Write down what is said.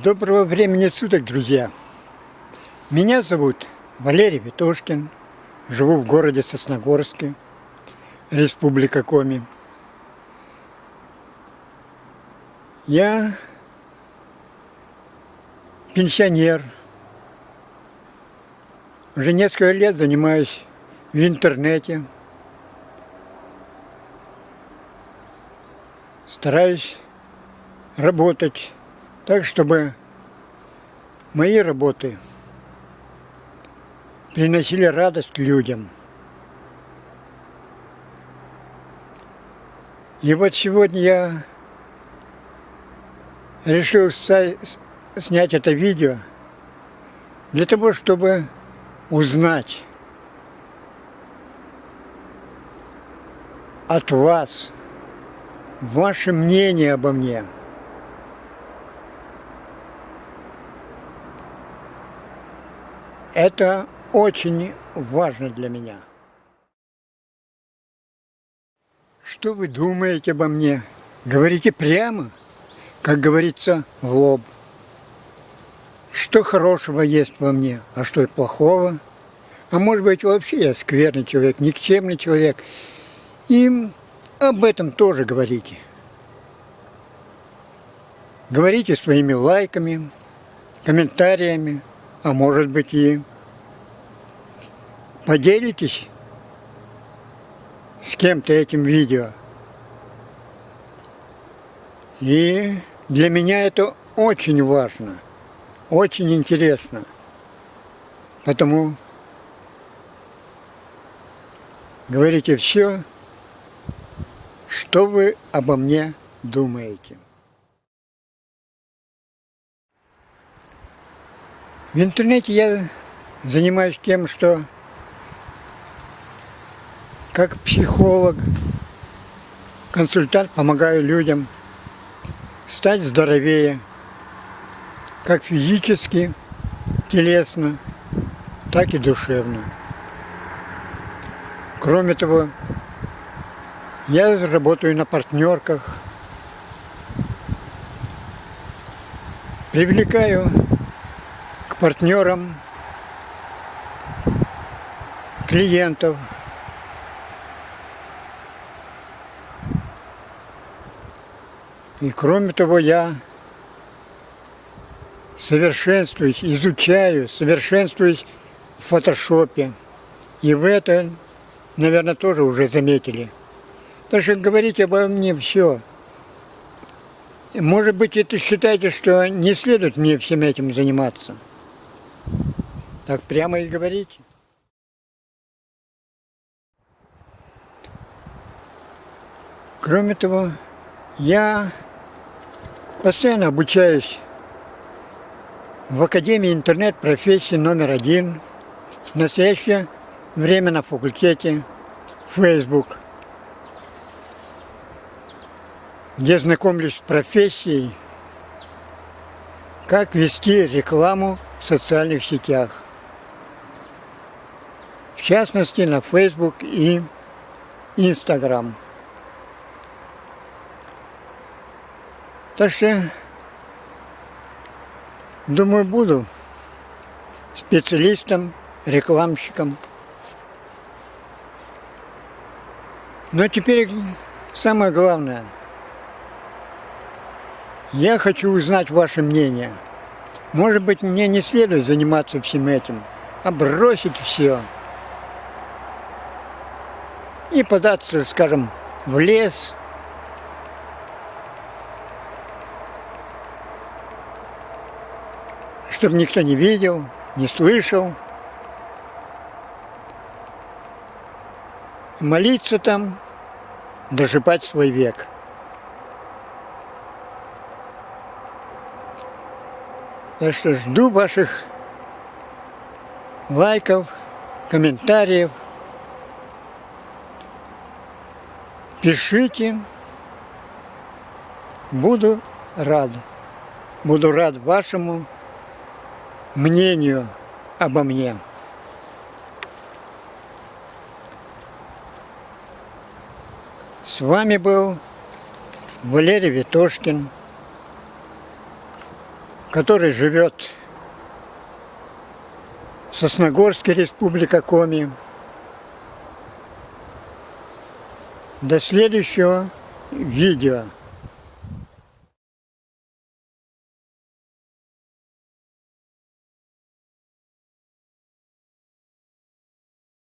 Доброго времени суток, друзья! Меня зовут Валерий Ветошкин, живу в городе Сосногорске, Республика Коми. Я пенсионер, уже несколько лет занимаюсь в интернете, стараюсь работать так, чтобы мои работы приносили радость людям. И вот сегодня я решил снять это видео для того, чтобы узнать от вас ваше мнение обо мне. Это очень важно для меня. Что вы думаете обо мне? Говорите прямо, как говорится, в лоб. Что хорошего есть во мне, а что плохого? А может быть, вообще я скверный человек, никчемный человек. И об этом тоже говорите. Говорите своими лайками, комментариями. А может быть, и поделитесь с кем-то этим видео. И для меня это очень важно, очень интересно. Потому говорите все, что вы обо мне думаете. В интернете я занимаюсь тем, что как психолог, консультант помогаю людям стать здоровее, как физически, телесно, так и душевно. Кроме того, я работаю на партнерках, привлекаю партнерам, клиентов. И кроме того, я совершенствуюсь, изучаю, совершенствуюсь в фотошопе. И вы это, наверное, тоже уже заметили. Так что говорите обо мне все. Может быть, это считаете, что не следует мне всем этим заниматься. Так прямо и говорите. Кроме того, я постоянно обучаюсь в Академии интернет-профессии номер 1, в настоящее время на факультете Facebook, где знакомлюсь с профессией, как вести рекламу в социальных сетях. В частности, на Facebook и Instagram. Так что, думаю, буду специалистом, рекламщиком. Но теперь самое главное. Я хочу узнать ваше мнение. Может быть, мне не следует заниматься всем этим, а бросить все. И податься, скажем, в лес, чтобы никто не видел, не слышал. Молиться там, доживать свой век. Так что жду ваших лайков, комментариев. Пишите, буду рад. Буду рад вашему мнению обо мне. С вами был Валерий Ветошкин. который живет в Сосногорске, Республика Коми. До следующего видео.